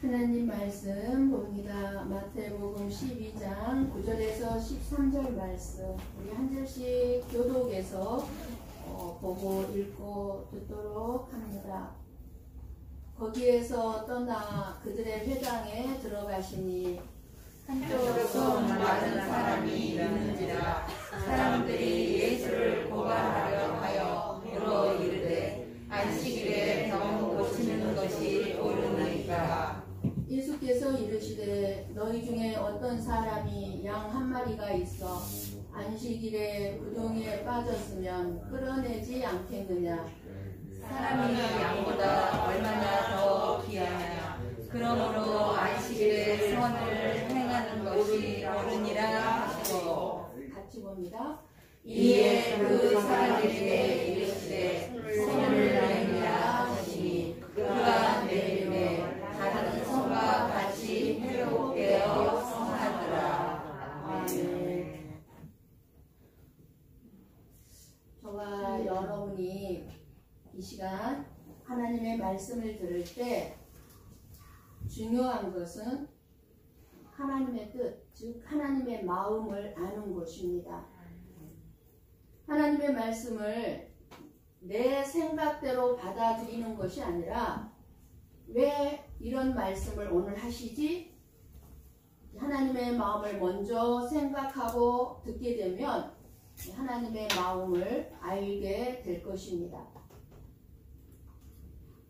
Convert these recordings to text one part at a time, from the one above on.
하나님 말씀 봅니다. 마태복음 12장 9절에서 13절 말씀. 우리 한 절씩 교독해서 보고 읽고 듣도록 합니다. 거기에서 떠나 그들의 회당에 들어가시니 한쪽으로 많은 사람이 있는지라 사람들이 예수를 고발하려 하여 물어 이르되 안식일에 병 고치는 것이 옳으니까. 예수께서 이르시되 너희 중에 어떤 사람이 양 한 마리가 있어 안식일에 구덩이에 빠졌으면 끌어내지 않겠느냐. 사람이 양보다 얼마나 더 귀하냐. 그러므로 안식일에 선을 행하는 것이 옳으니라 하시고. 같이 봅니다. 이에 그 사람들에게 이르시되 선을 행하라 하시니 그가 내림에 다른 성과 같이 회복되어 성하더라. 아멘. 저와 여러분이 이 시간 하나님의 말씀을 들을 때 중요한 것은 하나님의 뜻, 즉 하나님의 마음을 아는 것입니다. 하나님의 말씀을 내 생각대로 받아들이는 것이 아니라 왜 이런 말씀을 오늘 하시지? 하나님의 마음을 먼저 생각하고 듣게 되면 하나님의 마음을 알게 될 것입니다.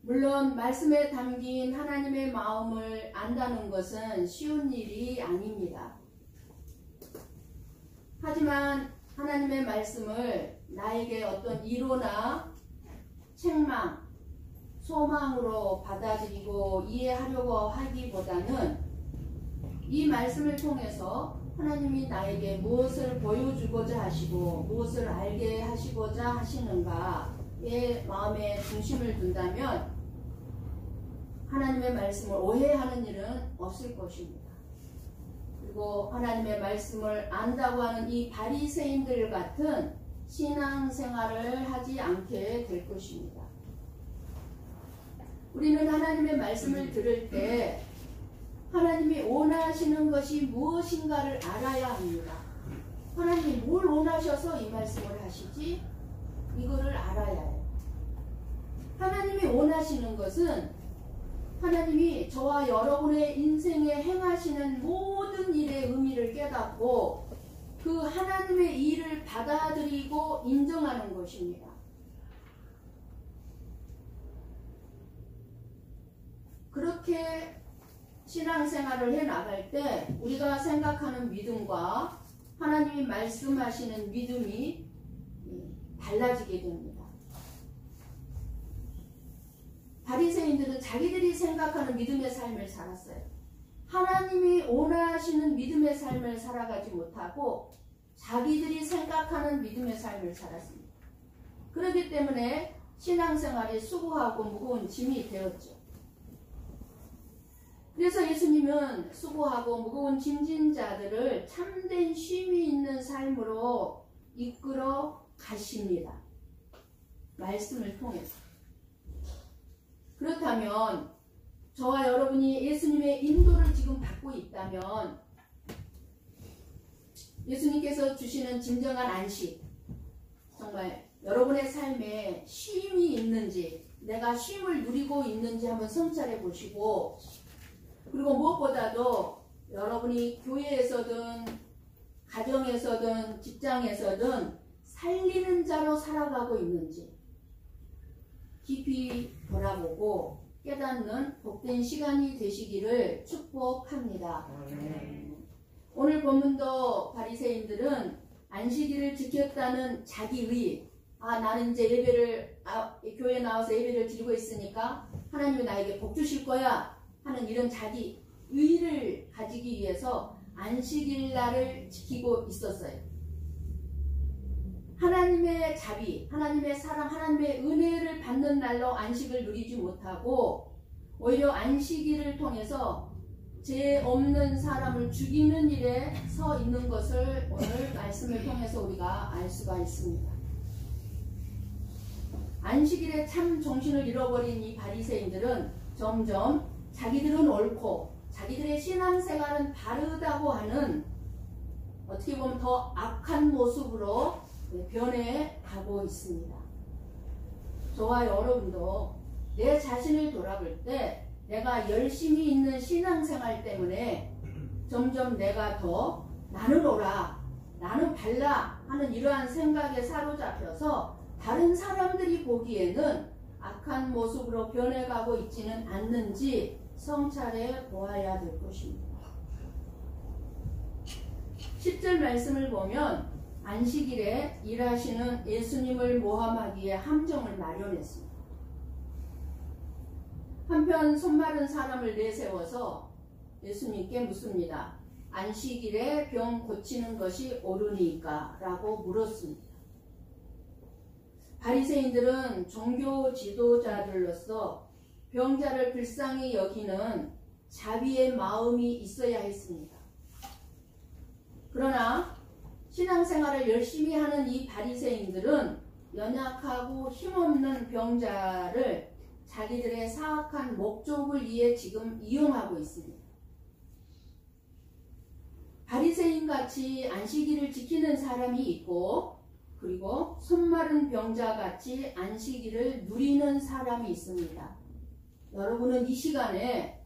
물론 말씀에 담긴 하나님의 마음을 안다는 것은 쉬운 일이 아닙니다. 하지만 하나님의 말씀을 나에게 어떤 이로나 책망, 소망으로 받아들이고 이해하려고 하기보다는 이 말씀을 통해서 하나님이 나에게 무엇을 보여주고자 하시고 무엇을 알게 하시고자 하시는가에 마음에 중심을 둔다면 하나님의 말씀을 오해하는 일은 없을 것입니다. 그리고 하나님의 말씀을 안다고 하는 이 바리새인들 같은 신앙생활을 하지 않게 될 것입니다. 우리는 하나님의 말씀을 들을 때 하나님이 원하시는 것이 무엇인가를 알아야 합니다. 하나님이 뭘 원하셔서 이 말씀을 하시지? 이거를 알아야 해요. 하나님이 원하시는 것은 하나님이 저와 여러분의 인생에 행하시는 모든 일의 의미를 깨닫고 그 하나님의 일을 받아들이고 인정하는 것입니다. 그렇게 신앙생활을 해나갈 때 우리가 생각하는 믿음과 하나님이 말씀하시는 믿음이 달라지게 됩니다. 바리새인들은 자기들이 생각하는 믿음의 삶을 살았어요. 하나님이 원하시는 믿음의 삶을 살아가지 못하고 자기들이 생각하는 믿음의 삶을 살았습니다. 그렇기 때문에 신앙생활이 수고하고 무거운 짐이 되었죠. 그래서 예수님은 수고하고 무거운 짐진 자들을 참된 쉼이 있는 삶으로 이끌어 가십니다. 말씀을 통해서. 그렇다면 저와 여러분이 예수님의 인도를 지금 받고 있다면 예수님께서 주시는 진정한 안식, 정말 여러분의 삶에 쉼이 있는지, 내가 쉼을 누리고 있는지 한번 성찰해 보시고, 그리고 무엇보다도 여러분이 교회에서든 가정에서든 직장에서든 살리는 자로 살아가고 있는지 깊이 돌아보고 깨닫는 복된 시간이 되시기를 축복합니다. 오늘 본문도 바리새인들은 안식일을 지켰다는 자기의, 나는 이제 예배를 교회에 나와서 예배를 드리고 있으니까 하나님이 나에게 복 주실 거야 하는 이런 자기 의를 가지기 위해서 안식일 날을 지키고 있었어요. 하나님의 자비, 하나님의 사랑, 하나님의 은혜를 받는 날로 안식을 누리지 못하고 오히려 안식일을 통해서 죄 없는 사람을 죽이는 일에 서 있는 것을 오늘 말씀을 통해서 우리가 알 수가 있습니다. 안식일에 참 정신을 잃어버린 이 바리새인들은 점점 자기들은 옳고 자기들의 신앙생활은 바르다고 하는 어떻게 보면 더 악한 모습으로 변해가고 있습니다. 저와 여러분도 내 자신을 돌아볼 때 내가 열심히 있는 신앙생활 때문에 점점 내가 더 나는 옳아, 나는 발라 하는 이러한 생각에 사로잡혀서 다른 사람들이 보기에는 악한 모습으로 변해가고 있지는 않는지 성찰해 보아야 될 것입니다. 10절 말씀을 보면 안식일에 일하시는 예수님을 모함하기에 함정을 마련했습니다. 한편 손마른 사람을 내세워서 예수님께 묻습니다. 안식일에 병 고치는 것이 옳으니까? 라고 물었습니다. 바리새인들은 종교 지도자들로서 병자를 불쌍히 여기는 자비의 마음이 있어야 했습니다. 그러나 신앙생활을 열심히 하는 이 바리새인들은 연약하고 힘없는 병자를 자기들의 사악한 목적을 위해 지금 이용하고 있습니다. 바리새인같이 안식일을 지키는 사람이 있고 그리고 손마른 병자같이 안식일을 누리는 사람이 있습니다. 여러분은 이 시간에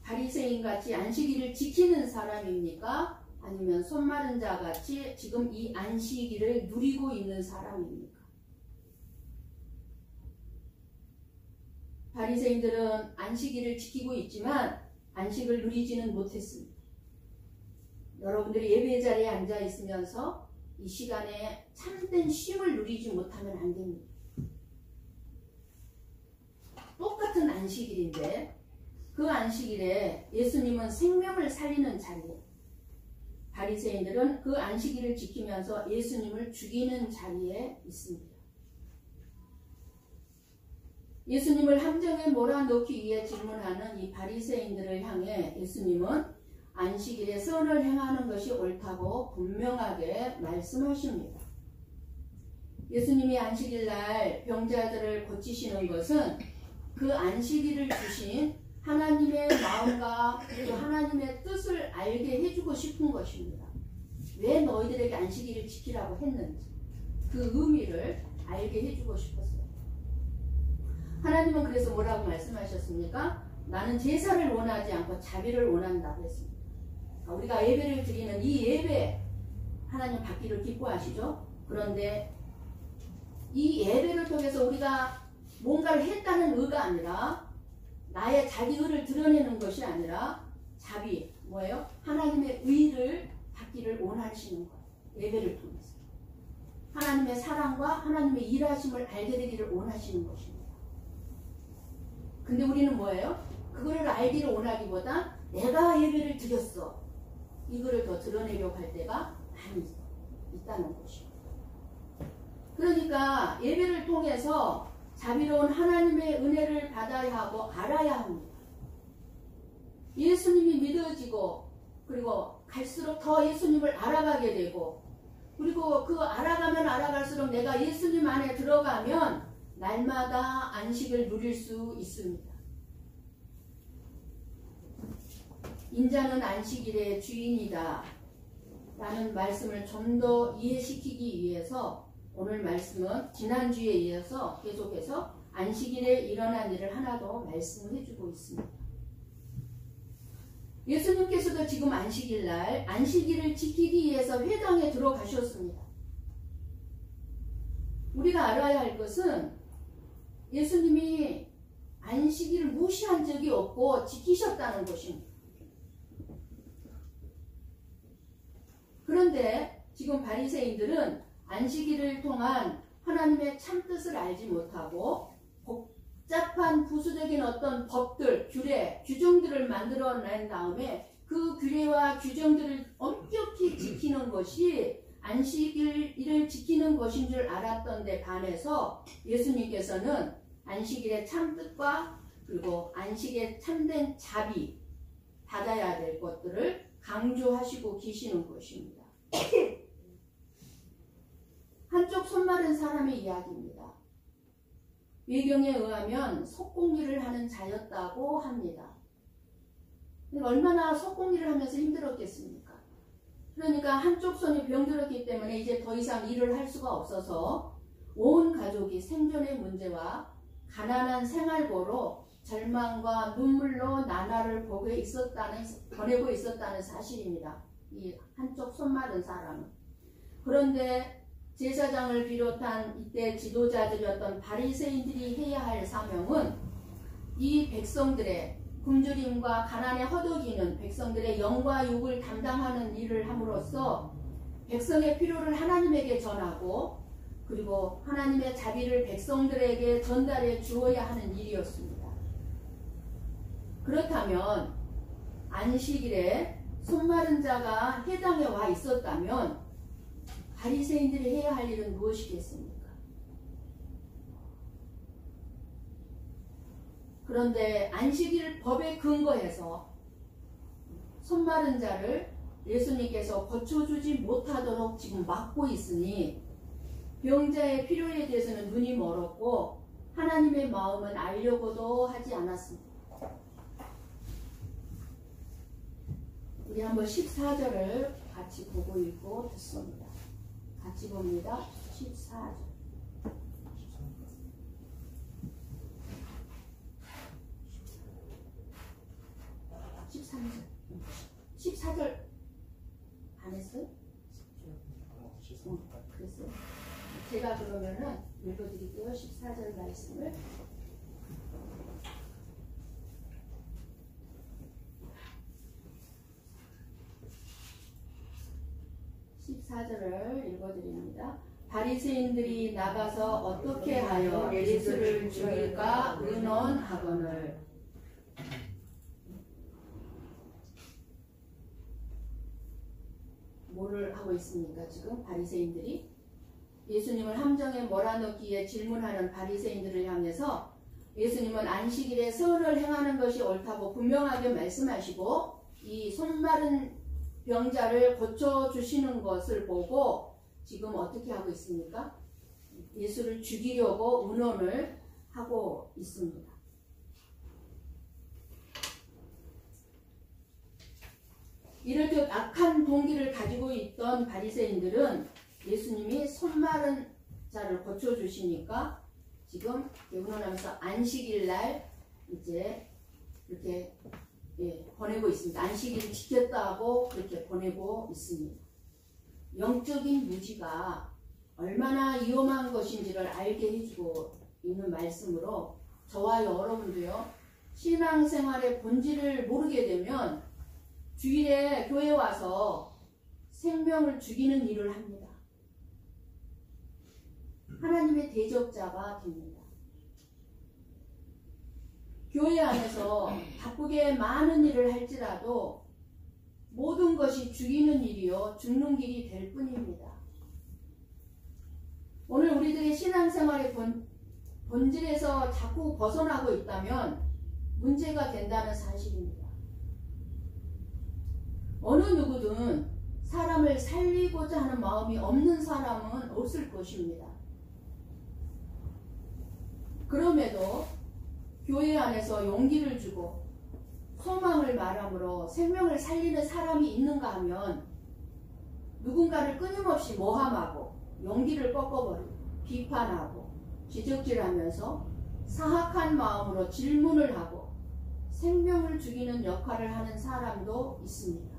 바리새인같이 안식일을 지키는 사람입니까? 아니면 손마른 자같이 지금 이 안식일을 누리고 있는 사람입니까? 바리새인들은 안식일을 지키고 있지만 안식을 누리지는 못했습니다. 여러분들이 예배 자리에 앉아 있으면서 이 시간에 참된 쉼을 누리지 못하면 안 됩니다. 똑같은 안식일인데 그 안식일에 예수님은 생명을 살리는 자리에 바리새인들은 그 안식일을 지키면서 예수님을 죽이는 자리에 있습니다. 예수님을 함정에 몰아넣기 위해 질문하는 이 바리새인들을 향해 예수님은 안식일에 선을 행하는 것이 옳다고 분명하게 말씀하십니다. 예수님이 안식일날 병자들을 고치시는 것은 그 안식일을 주신 하나님의 마음과 또 하나님의 뜻을 알게 해주고 싶은 것입니다. 왜 너희들에게 안식일을 지키라고 했는지 그 의미를 알게 해주고 싶었어요. 하나님은 그래서 뭐라고 말씀하셨습니까? 나는 제사를 원하지 않고 자비를 원한다고 했습니다. 우리가 예배를 드리는 이 예배 하나님 받기를 기뻐하시죠? 그런데 이 예배를 통해서 우리가 뭔가를 했다는 의가 아니라 나의 자기 의를 드러내는 것이 아니라 자비, 뭐예요? 하나님의 의를 받기를 원하시는 거예요. 예배를 통해서. 하나님의 사랑과 하나님의 일하심을 알게 되기를 원하시는 것입니다. 근데 우리는 뭐예요? 그거를 알기를 원하기보다 내가 예배를 드렸어. 이거를 더 드러내려고 할 때가 많이 있다는 것입니다. 그러니까 예배를 통해서 자비로운 하나님의 은혜를 받아야 하고 알아야 합니다. 예수님이 믿어지고 그리고 갈수록 더 예수님을 알아가게 되고 그리고 그 알아가면 알아갈수록 내가 예수님 안에 들어가면 날마다 안식을 누릴 수 있습니다. 인자는 안식일의 주인이다 라는 말씀을 좀 더 이해시키기 위해서 오늘 말씀은 지난주에 이어서 계속해서 안식일에 일어난 일을 하나 더 말씀을 해주고 있습니다. 예수님께서도 지금 안식일날 안식일을 지키기 위해서 회당에 들어가셨습니다. 우리가 알아야 할 것은 예수님이 안식일을 무시한 적이 없고 지키셨다는 것입니다. 그런데 지금 바리새인들은 안식일을 통한 하나님의 참뜻을 알지 못하고 복잡한 부수적인 어떤 법들, 규례, 규정들을 만들어낸 다음에 그 규례와 규정들을 엄격히 지키는 것이 안식일을 지키는 것인 줄 알았던 데 반해서 예수님께서는 안식일의 참뜻과 그리고 안식의 참된 자비, 받아야 될 것들을 강조하시고 계시는 것입니다. 한쪽 손마른 사람의 이야기입니다. 외경에 의하면 속공일을 하는 자였다고 합니다. 얼마나 속공일을 하면서 힘들었겠습니까? 그러니까 한쪽 손이 병들었기 때문에 이제 더 이상 일을 할 수가 없어서 온 가족이 생존의 문제와 가난한 생활고로 절망과 눈물로 나날을 보내고 있었다는 사실입니다. 이 한쪽 손 마른 사람은. 그런데 제사장을 비롯한 이때 지도자들이었던 바리새인들이 해야 할 사명은 이 백성들의 굶주림과 가난에 허덕이는 백성들의 영과 육을 담당하는 일을 함으로써 백성의 필요를 하나님에게 전하고 그리고 하나님의 자비를 백성들에게 전달해 주어야 하는 일이었습니다. 그렇다면 안식일에 손마른 자가 해당에 와 있었다면 바리새인들이 해야 할 일은 무엇이겠습니까? 그런데 안식일 법에 근거해서 손마른 자를 예수님께서 고쳐주지 못하도록 지금 막고 있으니 병자의 필요에 대해서는 눈이 멀었고 하나님의 마음은 알려고도 하지 않았습니다. 우리 한번 14절을 같이 보고 읽고 듣습니다. 같이 봅니다. 14절. 13절. 14절 안 했어요? 그랬어요. 제가 그러면은 읽어드릴게요. 14절 말씀을. 14절을 읽어드립니다. 바리새인들이 나가서 어떻게 하여 예수를 죽일까 의논하거늘. 뭐를 하고 있습니까? 지금 바리새인들이 예수님을 함정에 몰아넣기에 질문하는 바리새인들을 향해서 예수님은 안식일에 선을 행하는 것이 옳다고 분명하게 말씀하시고 이 손마른 병자를 고쳐주시는 것을 보고 지금 어떻게 하고 있습니까? 예수를 죽이려고 의논을 하고 있습니다. 이렇듯 악한 동기를 가지고 있던 바리새인들은 예수님이 손마른 자를 고쳐주시니까 지금 의논하면서 안식일 날 이제 이렇게 보내고 있습니다. 안식일을 지켰다고 그렇게 보내고 있습니다. 영적인 무지가 얼마나 위험한 것인지를 알게 해주고 있는 말씀으로 저와 여러분도요, 신앙생활의 본질을 모르게 되면 주일에 교회 와서 생명을 죽이는 일을 합니다. 하나님의 대적자가 됩니다. 교회 안에서 바쁘게 많은 일을 할지라도 모든 것이 죽이는 일이요 죽는 길이 될 뿐입니다. 오늘 우리들의 신앙생활의 본질에서 자꾸 벗어나고 있다면 문제가 된다는 사실입니다. 어느 누구든 사람을 살리고자 하는 마음이 없는 사람은 없을 것입니다. 그럼에도 교회 안에서 용기를 주고 소망을 말함으로 생명을 살리는 사람이 있는가 하면 누군가를 끊임없이 모함하고 용기를 꺾어버리고 비판하고 지적질하면서 사악한 마음으로 질문을 하고 생명을 죽이는 역할을 하는 사람도 있습니다.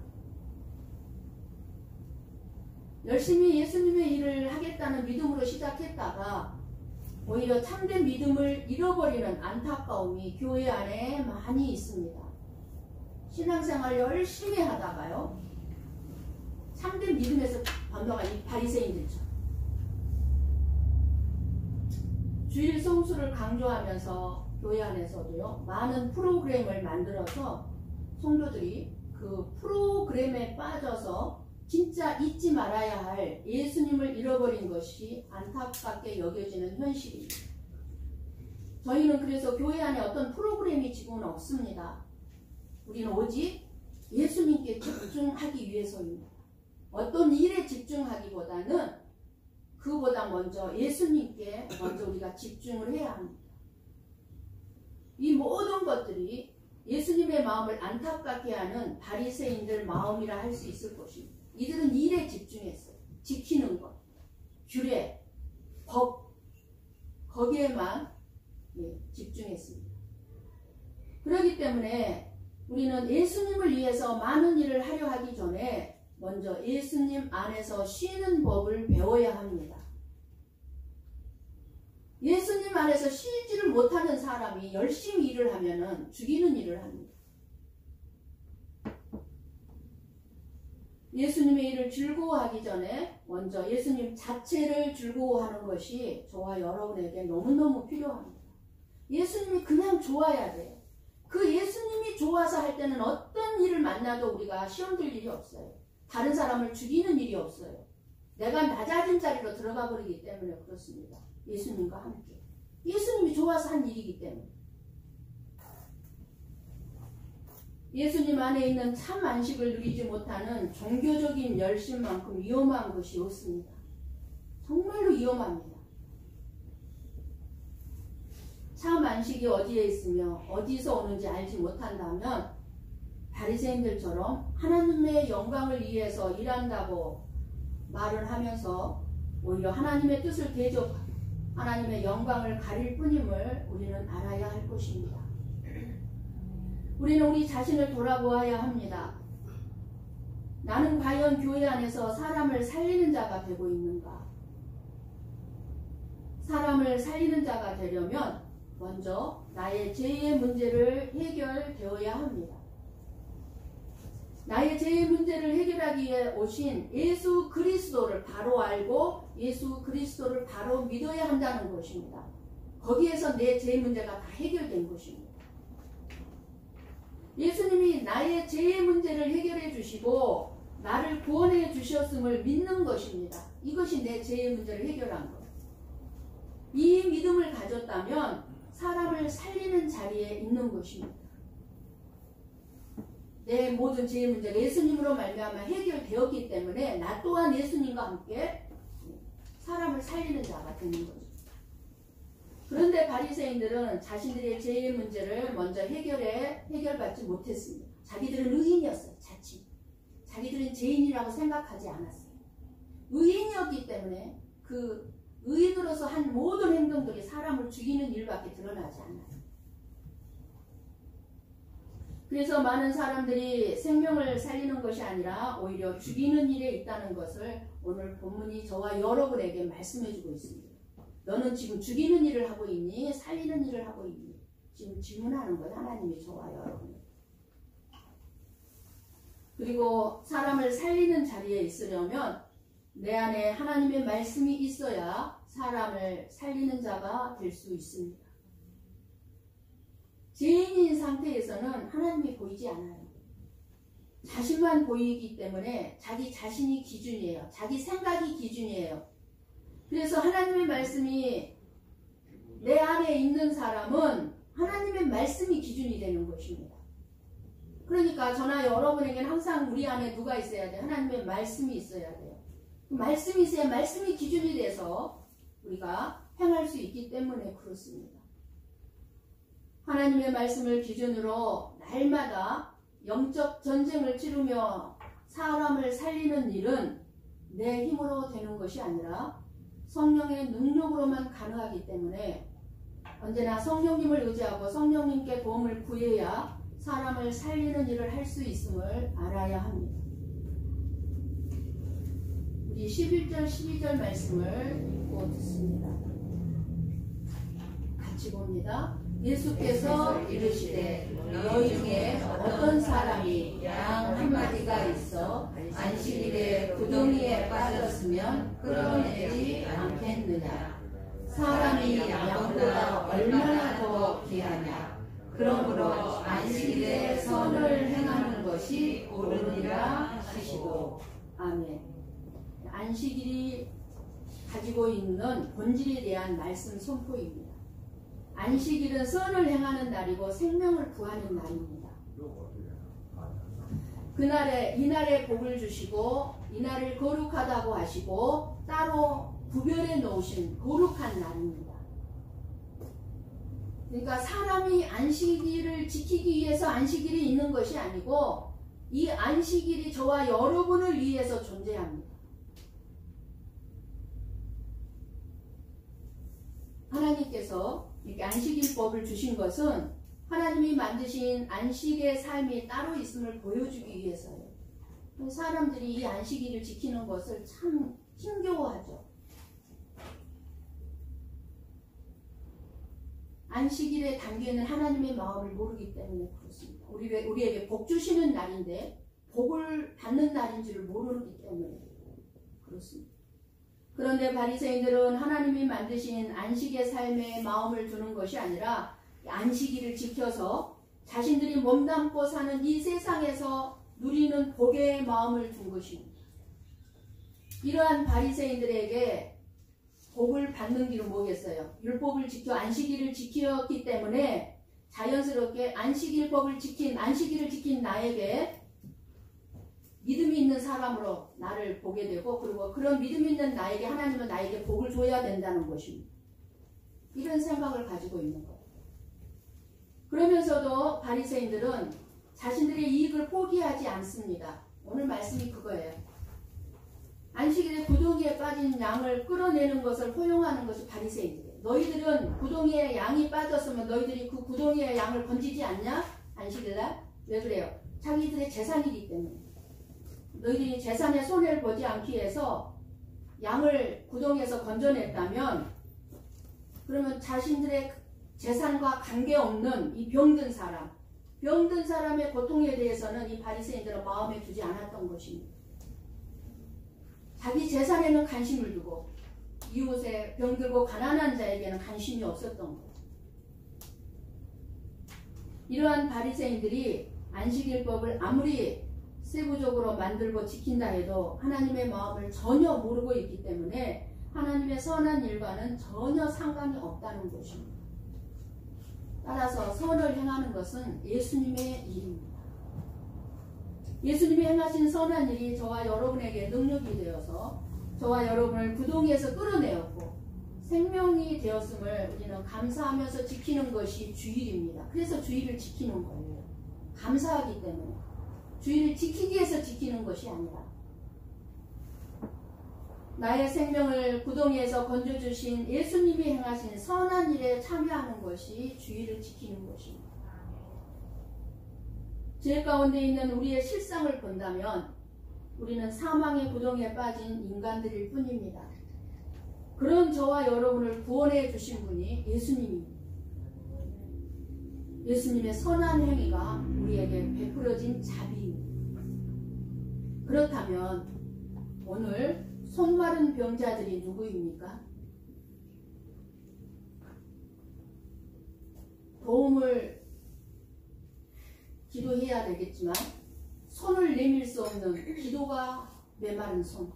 열심히 예수님의 일을 하겠다는 믿음으로 시작했다가 오히려 참된 믿음을 잃어버리는 안타까움이 교회 안에 많이 있습니다. 신앙생활 열심히 하다가요, 참된 믿음에서 번져간 이 바리새인들처럼 주일 성수를 강조하면서 교회 안에서도요, 많은 프로그램을 만들어서 성도들이 그 프로그램에 빠져서 진짜 잊지 말아야 할 예수님을 잃어버린 것이 안타깝게 여겨지는 현실입니다. 저희는 그래서 교회 안에 어떤 프로그램이 지금은 없습니다. 우리는 오직 예수님께 집중하기 위해서입니다. 어떤 일에 집중하기보다는 그보다 먼저 예수님께 먼저 우리가 집중을 해야 합니다. 이 모든 것들이 예수님의 마음을 안타깝게 하는 바리새인들 마음이라 할 수 있을 것입니다. 이들은 일에 집중했어요. 지키는 것, 규례, 법, 거기에만 집중했습니다. 그렇기 때문에 우리는 예수님을 위해서 많은 일을 하려 하기 전에 먼저 예수님 안에서 쉬는 법을 배워야 합니다. 예수님 안에서 쉬지를 못하는 사람이 열심히 일을 하면은 죽이는 일을 합니다. 예수님의 일을 즐거워하기 전에 먼저 예수님 자체를 즐거워하는 것이 저와 여러분에게 너무너무 필요합니다. 예수님이 그냥 좋아야 돼요. 그 예수님이 좋아서 할 때는 어떤 일을 만나도 우리가 시험 들 일이 없어요. 다른 사람을 죽이는 일이 없어요. 내가 낮아진 자리로 들어가 버리기 때문에 그렇습니다. 예수님과 함께. 예수님이 좋아서 한 일이기 때문에. 예수님 안에 있는 참 안식을 누리지 못하는 종교적인 열심만큼 위험한 것이 없습니다. 정말로 위험합니다. 참 안식이 어디에 있으며 어디서 오는지 알지 못한다면 바리새인들처럼 하나님의 영광을 위해서 일한다고 말을 하면서 오히려 하나님의 뜻을 대적하고 하나님의 영광을 가릴 뿐임을 우리는 알아야 할 것입니다. 우리는 우리 자신을 돌아보아야 합니다. 나는 과연 교회 안에서 사람을 살리는 자가 되고 있는가? 사람을 살리는 자가 되려면 먼저 나의 죄의 문제를 해결되어야 합니다. 나의 죄의 문제를 해결하기 위해 오신 예수 그리스도를 바로 알고 예수 그리스도를 바로 믿어야 한다는 것입니다. 거기에서 내 죄의 문제가 다 해결된 것입니다. 예수님이 나의 죄의 문제를 해결해 주시고 나를 구원해 주셨음을 믿는 것입니다. 이것이 내 죄의 문제를 해결한 것. 이 믿음을 가졌다면 사람을 살리는 자리에 있는 것입니다. 내 모든 죄의 문제가 예수님으로 말미암아 해결되었기 때문에 나 또한 예수님과 함께 사람을 살리는 자가 되는 거죠. 그런데 바리새인들은 자신들의 죄의 문제를 먼저 해결받지 못했습니다. 자기들은 의인이었어요. 자칫. 자기들은 죄인이라고 생각하지 않았어요. 의인이었기 때문에 그 의인으로서 한 모든 행동들이 사람을 죽이는 일밖에 드러나지 않아요. 그래서 많은 사람들이 생명을 살리는 것이 아니라 오히려 죽이는 일에 있다는 것을 오늘 본문이 저와 여러분에게 말씀해주고 있습니다. 너는 지금 죽이는 일을 하고 있니? 살리는 일을 하고 있니? 지금 질문하는 거예요. 하나님이 저와 여러분에게. 그리고 사람을 살리는 자리에 있으려면 내 안에 하나님의 말씀이 있어야 사람을 살리는 자가 될 수 있습니다. 죄인인 상태에서는 하나님이 보이지 않아요. 자신만 보이기 때문에 자기 자신이 기준이에요. 자기 생각이 기준이에요. 그래서 하나님의 말씀이 내 안에 있는 사람은 하나님의 말씀이 기준이 되는 것입니다. 그러니까 저나 여러분에게는 항상 우리 안에 누가 있어야 돼요? 하나님의 말씀이 있어야 돼요. 말씀이 있어야 말씀이 기준이 돼서 우리가 행할 수 있기 때문에 그렇습니다. 하나님의 말씀을 기준으로 날마다 영적 전쟁을 치르며 사람을 살리는 일은 내 힘으로 되는 것이 아니라 성령의 능력으로만 가능하기 때문에 언제나 성령님을 의지하고 성령님께 도움을 구해야 사람을 살리는 일을 할 수 있음을 알아야 합니다. 우리 11절 12절 말씀을 읽고 듣습니다. 같이 봅니다. 예수께서 이르시되 너희 중에 어떤 사람이 양 한 마리가 있어 안식일에 구덩이에 빠졌으면 끌어내지 않겠느냐. 사람이 양보다 얼마나 더 귀하냐. 그러므로 안식일에 선을 행하는 것이 옳으니라 하시고. 아멘. 안식일이 가지고 있는 본질에 대한 말씀 선포입니다. 안식일은 선을 행하는 날이고 생명을 구하는 날입니다. 이날에 복을 주시고 이날을 거룩하다고 하시고 따로 구별해 놓으신 거룩한 날입니다. 그러니까 사람이 안식일을 지키기 위해서 안식일이 있는 것이 아니고 이 안식일이 저와 여러분을 위해서 존재합니다. 하나님께서 이렇게 안식일법을 주신 것은 하나님이 만드신 안식의 삶이 따로 있음을 보여주기 위해서예요. 사람들이 이 안식일을 지키는 것을 참 힘겨워하죠. 안식일에 담겨있는 하나님의 마음을 모르기 때문에 그렇습니다. 우리에게 복 주시는 날인데 복을 받는 날인 줄을 모르기 때문에 그렇습니다. 그런데 바리새인들은 하나님이 만드신 안식의 삶에 마음을 두는 것이 아니라 안식일을 지켜서 자신들이 몸담고 사는 이 세상에서 누리는 복의 마음을 둔 것입니다. 이러한 바리새인들에게 복을 받는 길은 뭐겠어요? 율법을 지켜 안식일을 지켰기 때문에 자연스럽게 안식일을 지킨 나에게 믿음이 있는 사람으로 나를 보게 되고, 그리고 그런 믿음 있는 나에게 하나님은 나에게 복을 줘야 된다는 것입니다. 이런 생각을 가지고 있는 거예요. 그러면서도 바리새인들은 자신들의 이익을 포기하지 않습니다. 오늘 말씀이 그거예요. 안식일에 구덩이에 빠진 양을 끌어내는 것을 허용하는 것이 바리새인들이에요. 너희들은 구덩이에 양이 빠졌으면 너희들이 그 구덩이에 양을 건지지 않냐? 안식일날? 왜 그래요? 자기들의 재산이기 때문에. 너희들이 재산에 손해를 보지 않기 위해서 양을 구덩이에서 건져냈다면, 그러면 자신들의 재산과 관계없는 이 병든 사람의 고통에 대해서는 이 바리새인들은 마음에 두지 않았던 것입니다. 자기 재산에는 관심을 두고 이웃에 병들고 가난한 자에게는 관심이 없었던 거예요. 이러한 바리새인들이 안식일법을 아무리 세부적으로 만들고 지킨다 해도 하나님의 마음을 전혀 모르고 있기 때문에 하나님의 선한 일과는 전혀 상관이 없다는 것입니다. 따라서 선을 행하는 것은 예수님의 일입니다. 예수님이 행하신 선한 일이 저와 여러분에게 능력이 되어서 저와 여러분을 구덩이에서 끌어내었고 생명이 되었음을 우리는 감사하면서 지키는 것이 주일입니다. 그래서 주일을 지키는 거예요. 감사하기 때문에. 주일을 지키기 위해서 지키는 것이 아니라 나의 생명을 구덩이에서 건져주신 예수님이 행하신 선한 일에 참여하는 것이 주일을 지키는 것입니다. 죄 가운데 있는 우리의 실상을 본다면 우리는 사망의 구덩이에 빠진 인간들일 뿐입니다. 그런 저와 여러분을 구원해 주신 분이 예수님입니다. 예수님의 선한 행위가 우리에게 베풀어진 자비입니다. 그렇다면 오늘 손마른 병자들이 누구입니까? 도움을 기도해야 되겠지만 손을 내밀 수 없는 기도가 메마른 손.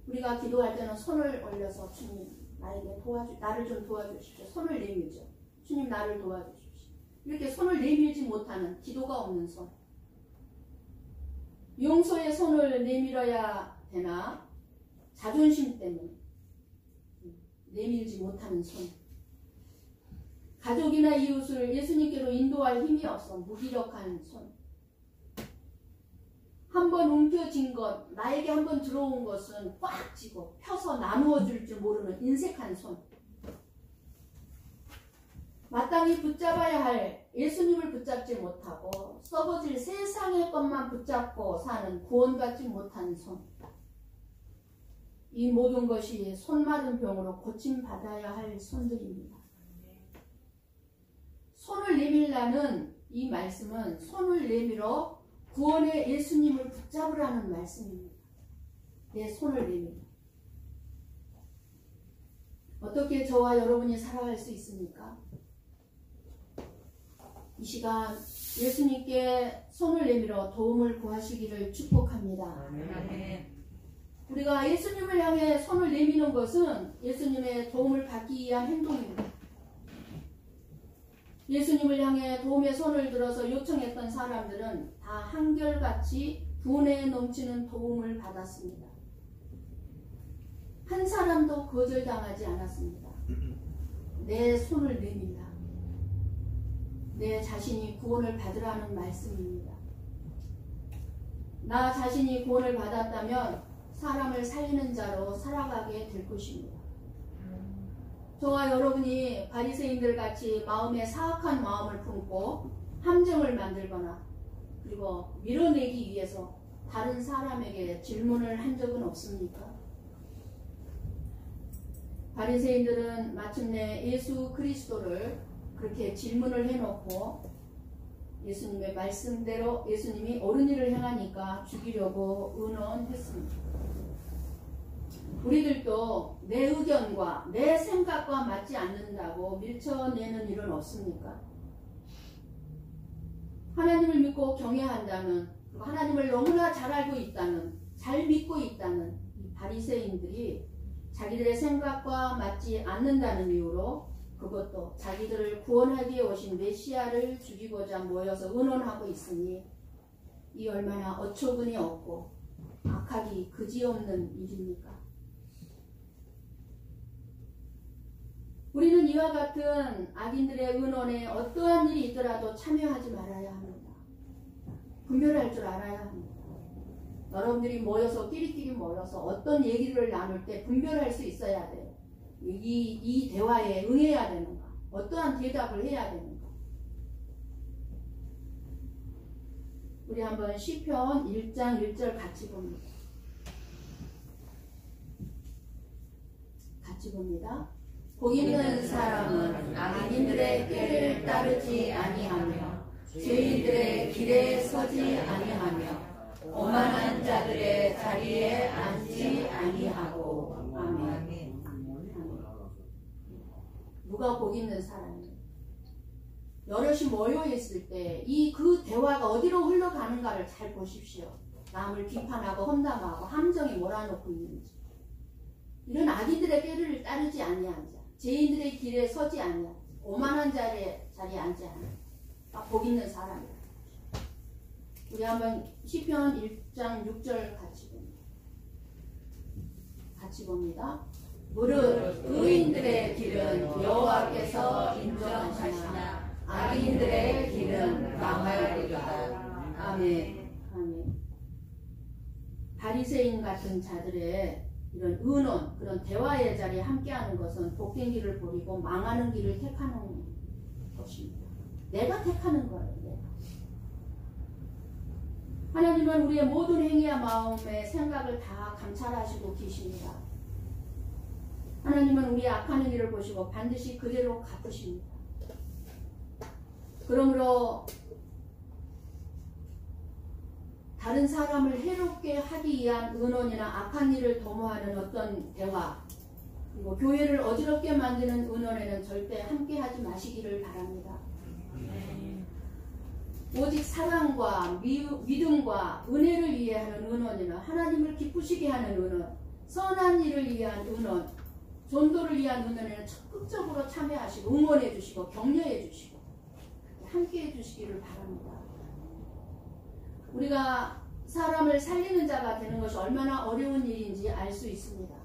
우리가 기도할 때는 손을 올려서 주님 나를 좀 도와주십시오. 손을 내밀죠. 주님 나를 도와주십시오. 이렇게 손을 내밀지 못하는 기도가 없는 손. 용서의 손을 내밀어야 되나 자존심 때문에 내밀지 못하는 손. 가족이나 이웃을 예수님께로 인도할 힘이 없어 무기력한 손. 한번 움켜쥔 것, 나에게 한번 들어온 것은 꽉 쥐고 펴서 나누어 줄 줄 모르는 인색한 손. 마땅히 붙잡아야 할 예수님을 붙잡지 못하고 썩어질 세상의 것만 붙잡고 사는 구원받지 못한 손. 이 모든 것이 손마른 병으로 고침받아야 할 손들입니다. 손을 내밀라는 이 말씀은 손을 내밀어 구원의 예수님을 붙잡으라는 말씀입니다. 내 손을 내밀어. 어떻게 저와 여러분이 살아갈 수 있습니까? 이 시간 예수님께 손을 내밀어 도움을 구하시기를 축복합니다. 아멘. 우리가 예수님을 향해 손을 내미는 것은 예수님의 도움을 받기 위한 행동입니다. 예수님을 향해 도움의 손을 들어서 요청했던 사람들은 다 한결같이 분에 넘치는 도움을 받았습니다. 한 사람도 거절당하지 않았습니다. 내 손을 내밀라. 내 자신이 구원을 받으라는 말씀입니다. 나 자신이 구원을 받았다면 사람을 살리는 자로 살아가게 될 것입니다. 저와 여러분이 바리새인들 같이 마음에 사악한 마음을 품고 함정을 만들거나 그리고 밀어내기 위해서 다른 사람에게 질문을 한 적은 없습니까? 바리새인들은 마침내 예수 그리스도를 그렇게 질문을 해놓고 예수님의 말씀대로 예수님이 옳은 일을 행하니까 죽이려고 의논했습니다. 우리들도 내 의견과 내 생각과 맞지 않는다고 밀쳐내는 일은 없습니까? 하나님을 믿고 경외한다는, 그리고 하나님을 너무나 잘 알고 있다는, 잘 믿고 있다는 이 바리새인들이 자기들의 생각과 맞지 않는다는 이유로 그것도 자기들을 구원하기 위해 오신 메시아를 죽이고자 모여서 의논하고 있으니 이 얼마나 어처구니 없고 악하기 그지없는 일입니까? 우리는 이와 같은 악인들의 의논에 어떠한 일이 있더라도 참여하지 말아야 합니다. 분별할 줄 알아야 합니다. 여러분들이 모여서 끼리끼리 모여서 어떤 얘기를 나눌 때 분별할 수 있어야 돼요. 이 대화에 응해야 되는가? 어떠한 대답을 해야 되는가? 우리 한번 시편 1장 1절 같이 봅니다. 같이 봅니다. 복 있는 사람은 악인들의 꾀를 따르지 아니하며 죄인들의 길에 서지 아니하며 오만한 자들의 자리에 앉지 아니하고. 아멘. 누가 복 있는 사람이에요? 여럿이 모여 있을 때 그 대화가 어디로 흘러가는가를 잘 보십시오. 남을 비판하고 험담하고 함정에 몰아넣고 있는지. 이런 악인들의 꾀를 따르지 아니한 자, 죄인들의 길에 서지 아니한 자, 오만한 자리에 앉지 않아. 복 있는 사람이다. 우리 한번 시편 1장 6절 같이 봅니다. 무릇 의인들의 길은 여호와께서 인정하시나 악인들의 길은 망하리로다. 아멘. 아멘. 바리새인 같은 자들의 이런 의논, 그런 대화의 자리에 함께하는 것은 복된 길을 버리고 망하는 길을 택하는 것입니다. 내가 택하는 거예요. 내가. 하나님은 우리의 모든 행위와 마음의 생각을 다 감찰하시고 계십니다. 하나님은 우리의 악하는 일을 보시고 반드시 그대로 갚으십니다. 그러므로 다른 사람을 해롭게 하기 위한 의논이나 악한 일을 도모하는 어떤 대화, 그리고 교회를 어지럽게 만드는 의논에는 절대 함께하지 마시기를 바랍니다. 오직 사랑과 믿음과 은혜를 위해 하는 의논이나 하나님을 기쁘시게 하는 의논, 선한 일을 위한 의논, 전도를 위한 의논에는 적극적으로 참여하시고 응원해 주시고 격려해 주시고 함께해 주시기를 바랍니다. 우리가 사람을 살리는 자가 되는 것이 얼마나 어려운 일인지 알 수 있습니다.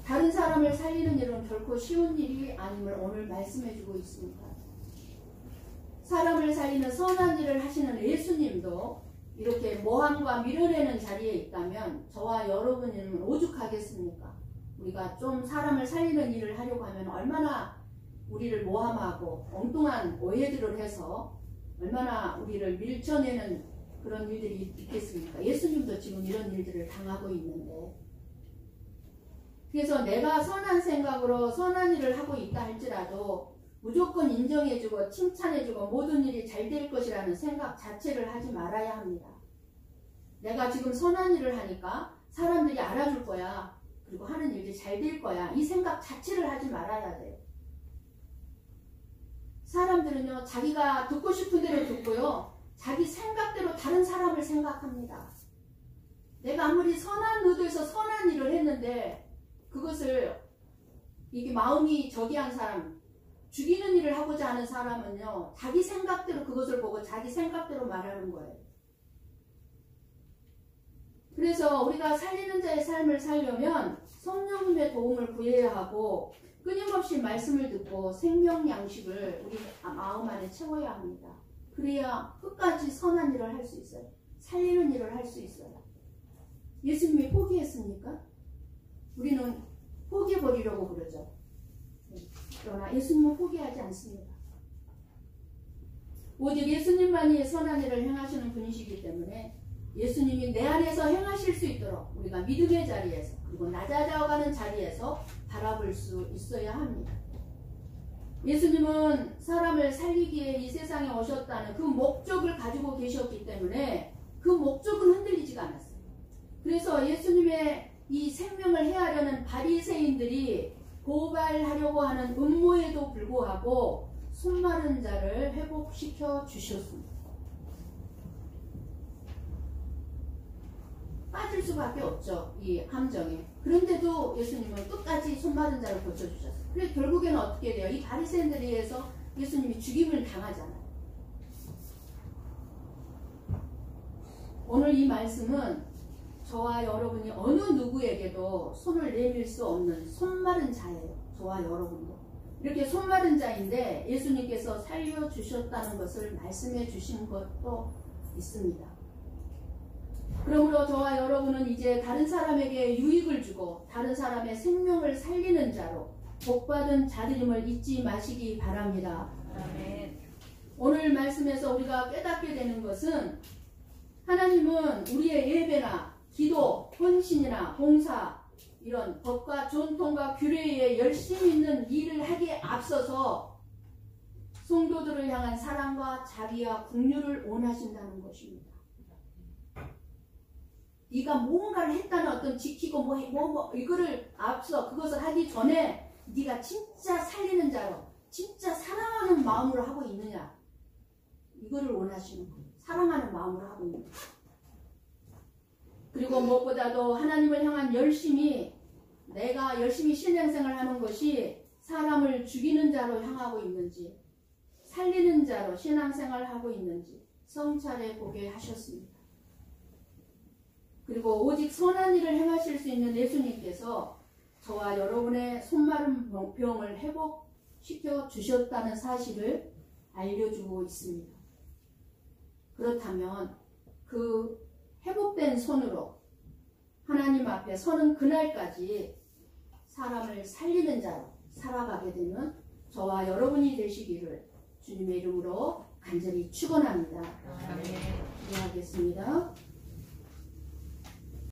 다른 사람을 살리는 일은 결코 쉬운 일이 아님을 오늘 말씀해 주고 있습니다. 사람을 살리는 선한 일을 하시는 예수님도 이렇게 모함과 밀어내는 자리에 있다면 저와 여러분은 오죽하겠습니까? 우리가 좀 사람을 살리는 일을 하려고 하면 얼마나 우리를 모함하고 엉뚱한 오해들을 해서 얼마나 우리를 밀쳐내는 그런 일들이 있겠습니까? 예수님도 지금 이런 일들을 당하고 있는데, 그래서 내가 선한 생각으로 선한 일을 하고 있다 할지라도 무조건 인정해주고 칭찬해주고 모든 일이 잘 될 것이라는 생각 자체를 하지 말아야 합니다. 내가 지금 선한 일을 하니까 사람들이 알아줄 거야, 그리고 하는 일이 잘 될 거야, 이 생각 자체를 하지 말아야 돼요. 사람들은요, 자기가 듣고 싶은 대로 듣고요, 자기 생각대로 다른 사람을 생각합니다. 내가 아무리 선한 의도에서 선한 일을 했는데 그것을 이게 마음이 저기한 사람, 죽이는 일을 하고자 하는 사람은요, 자기 생각대로 그것을 보고 자기 생각대로 말하는 거예요. 그래서 우리가 살리는 자의 삶을 살려면 성령님의 도움을 구해야 하고 끊임없이 말씀을 듣고 생명 양식을 우리 마음 안에 채워야 합니다. 그래야 끝까지 선한 일을 할 수 있어요. 살리는 일을 할 수 있어요. 예수님이 포기했습니까? 우리는 포기해버리려고 그러죠. 그러나 예수님은 포기하지 않습니다. 오직 예수님만이 선한 일을 행하시는 분이시기 때문에 예수님이 내 안에서 행하실 수 있도록 우리가 믿음의 자리에서 그리고 낮아져가는 자리에서 바라볼 수 있어야 합니다. 예수님은 사람을 살리기에 이 세상에 오셨다는 그 목적을 가지고 계셨기 때문에 그 목적은 흔들리지가 않았어요. 그래서 예수님의 이 생명을 해하려는 바리새인들이 고발하려고 하는 음모에도 불구하고 손마른 자를 회복시켜 주셨습니다. 빠질 수밖에 없죠. 이 함정에. 그런데도 예수님은 끝까지 손마른 자를 고쳐주셨어요. 그래서 결국에는 어떻게 돼요? 이 바리새인들에 의해서 예수님이 죽임을 당하잖아요. 오늘 이 말씀은 저와 여러분이 어느 누구에게도 손을 내밀 수 없는 손마른 자예요. 저와 여러분도. 이렇게 손마른 자인데 예수님께서 살려주셨다는 것을 말씀해 주신 것도 있습니다. 그러므로 저와 여러분은 이제 다른 사람에게 유익을 주고 다른 사람의 생명을 살리는 자로 복받은 자들임을 잊지 마시기 바랍니다. 아멘. 오늘 말씀에서 우리가 깨닫게 되는 것은 하나님은 우리의 예배나 기도, 헌신이나 봉사 이런 법과 전통과 규례에 열심히 있는 일을 하기에 앞서서 성도들을 향한 사랑과 자비와 긍휼을 원하신다는 것입니다. 네가 뭔가를 했다는 어떤 지키고 이거를 앞서 그것을 하기 전에 네가 진짜 살리는 자로 진짜 사랑하는 마음으로 하고 있느냐 이거를 원하시는 거예요. 사랑하는 마음으로 하고 있는 거예요. 그리고 무엇보다도 하나님을 향한 열심히 내가 열심히 신앙생활을 하는 것이 사람을 죽이는 자로 향하고 있는지 살리는 자로 신앙생활을 하고 있는지 성찰해 보게 하셨습니다. 그리고 오직 선한 일을 행하실 수 있는 예수님께서 저와 여러분의 손마른 병을 회복시켜 주셨다는 사실을 알려주고 있습니다. 그렇다면 그 회복된 손으로 하나님 앞에 서는 그날까지 사람을 살리는 자로 살아가게 되면 저와 여러분이 되시기를 주님의 이름으로 간절히 축원합니다. 아멘. 기도하겠습니다.